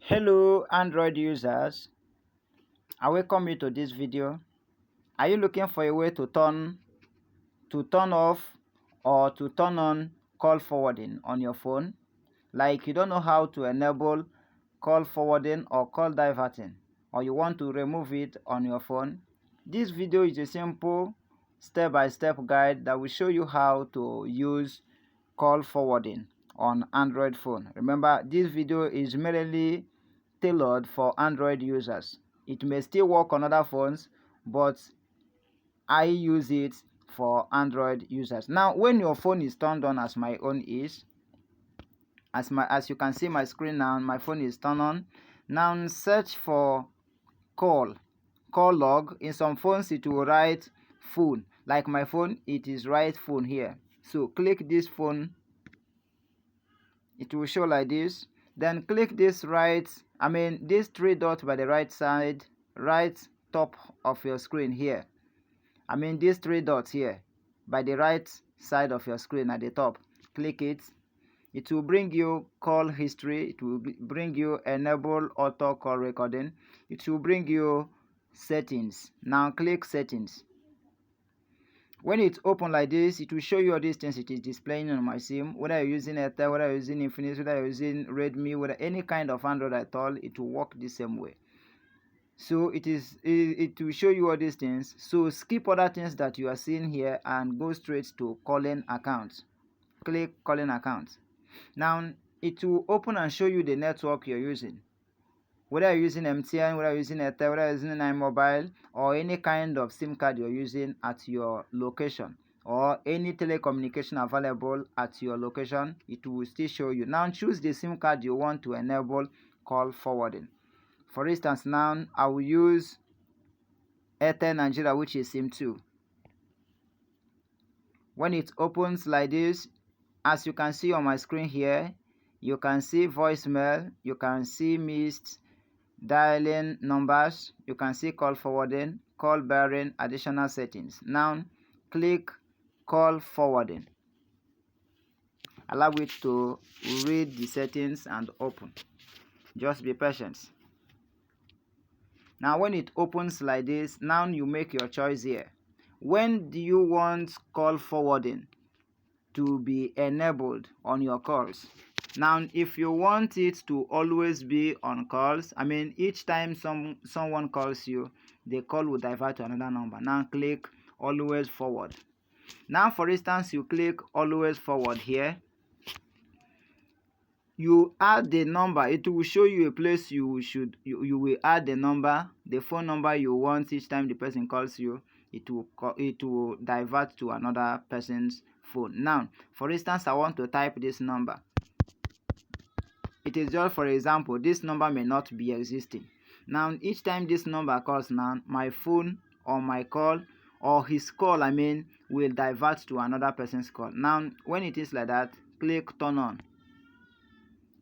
Hello Android users, I welcome you to this video. Are you looking for a way to turn off or to turn on call forwarding on your phone? Like you don't know how to enable call forwarding or call diverting, or you want to remove it on your phone? This video is a simple step-by-step guide that will show you how to use call forwarding on Android phone. Remember, this video is merely tailored for Android users. It may still work on other phones, but I use it for Android users. Now, when your phone is turned on, as my own is, as you can see my screen now, my phone is turned on. Now search for call log. In some phones it will write phone, like my phone it is right phone here. So click this phone, it will show like this. Then click this this three dots by the right side, right top of your screen here. These three dots here by the right side of your screen at the top. Click it. It will bring you call history. It will bring you enable auto call recording. It will bring you settings. Now click settings. When it's open like this, it will show you all these things it is displaying on my SIM. Whether you're using Airtel, whether you're using Infinix, whether you're using Redmi, whether any kind of Android at all, it will work the same way. So it will show you all these things. So skip other things that you are seeing here and go straight to calling account. Click calling account. Now it will open and show you the network you're using. Whether you're using MTN, whether you're using Airtel, whether you're using 9Mobile, or any kind of SIM card you're using at your location, or any telecommunication available at your location, it will still show you. Now choose the SIM card you want to enable call forwarding. For instance, now I will use Airtel Nigeria, which is SIM 2. When it opens like this, as you can see on my screen here, you can see voicemail, you can see missed dialing numbers, you can see call forwarding, call bearing, additional settings. Now click call forwarding. Allow it to read the settings and open. Just be patient. Now when it opens like this, now you make your choice here. When do you want call forwarding to be enabled on your calls? Now if you want it to always be on calls, each time someone calls you, the call will divert to another number. Now click always forward. Now for instance, you click always forward here, you add the number. It will show you a place you will add the number, the phone number you want. Each time the person calls you, it will divert to another person's phone. Now for instance, I want to type this number. It is just for example, this number may not be existing. Now each time this number calls, now my phone or my call or his call will divert to another person's call. Now when it is like that, click turn on.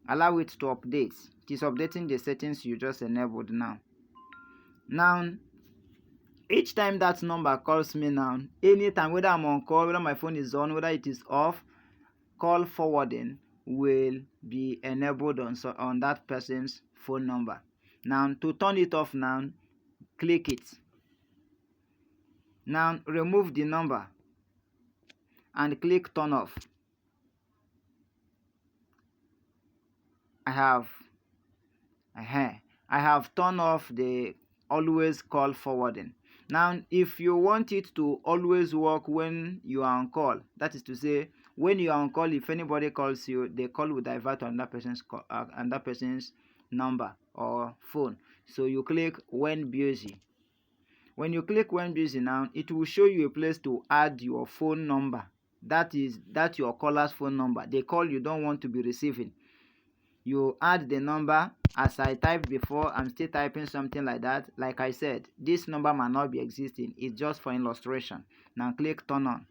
Allow it to update. It is updating the settings you just enabled now. Now each time that number calls me, now anytime, whether I'm on call, whether my phone is on, whether it is off, call forwarding will be enabled on that person's phone number. Now to turn it off, now click it. Now remove the number and click turn off. I have turned off the always call forwarding. Now if you want it to always work when you are on call, that is to say, when you are on call, if anybody calls you, the call will divert to another person's number or phone. So you click when busy. When you click when busy, now it will show you a place to add your phone number. That your caller's phone number, the call you don't want to be receiving. You add the number. As I typed before, I'm still typing something like that. Like I said, this number might not be existing. It's just for illustration. Now click turn on.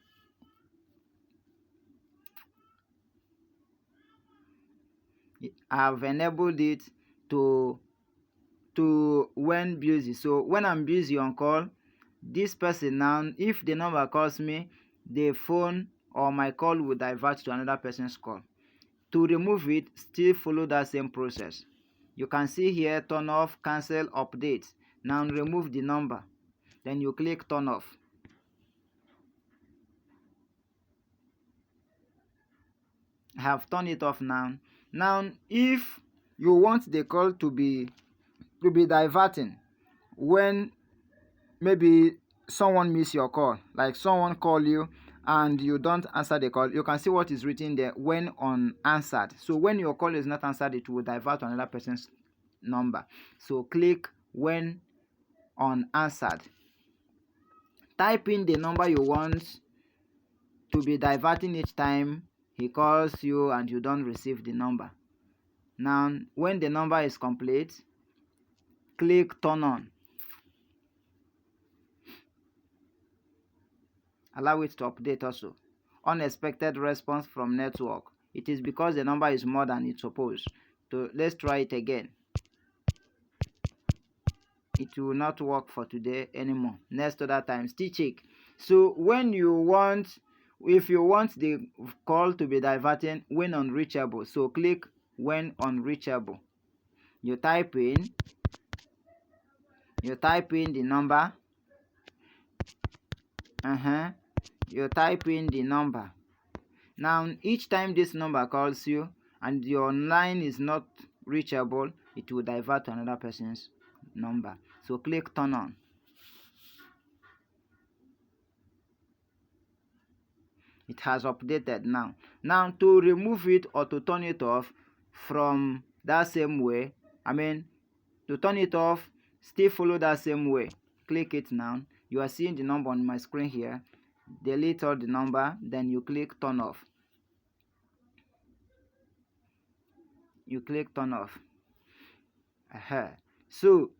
I've enabled it to when busy. So when I'm busy on call, this person now, if the number calls me, the phone or my call will divert to another person's call. To remove it, still follow that same process. You can see here turn off, cancel, update. Now remove the number, then you click turn off. I have turned it off now. Now if you want the call to be diverting when maybe someone miss your call, like someone call you and you don't answer the call, you can see what is written there, when unanswered. So when your call is not answered, it will divert to another person's number. So click when unanswered. Type in the number you want to be diverting each time he calls you and you don't receive the number. Now when the number is complete, click turn on. Allow it to update also. Unexpected response from network. It is because the number is more than it's supposed. So let's try it again. It will not work for today anymore. Next other time, still check. So when you want, if you want the call to be diverting when unreachable, so click when unreachable. You type in the number. You type in the number. Now each time this number calls you and your line is not reachable, it will divert to another person's number. So click turn on. It has updated now. Now to remove it or to turn it off from that same way, to turn it off, still follow that same way. Click it now. You are seeing the number on my screen here. Delete all the number, then you click turn off. You click turn off. So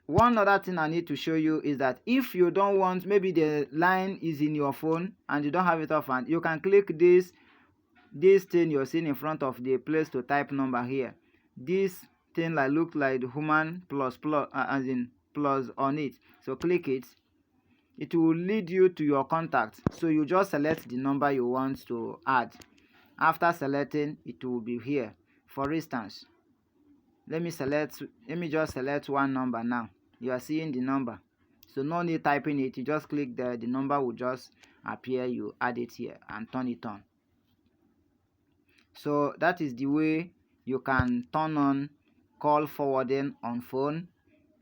one other thing I need to show you is that if you don't want, maybe the line is in your phone and you don't have it off, and you can click this thing you're seeing in front of the place to type number here. This thing like look like the human plus as in plus on it. So click it. It will lead you to your contact. So you just select the number you want to add. After selecting, it will be here. For instance, let me just select one number now. You are seeing the number, so no need typing it. You just click there, the number will just appear. You add it here and turn it on. So that is the way you can turn on call forwarding on phone,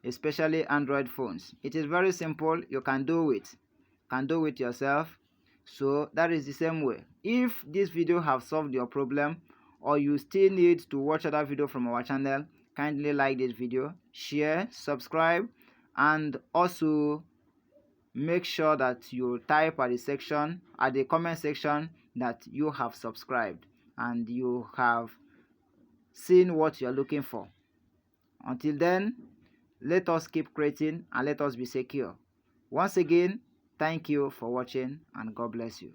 especially Android phones. It is very simple. You can do it yourself. So that is the same way. If this video have solved your problem, or you still need to watch other video from our channel, kindly like this video, share, subscribe, and also make sure that you type at the comment section that you have subscribed and you have seen what you're looking for. Until then, let us keep creating and let us be secure. Once again, thank you for watching and God bless you.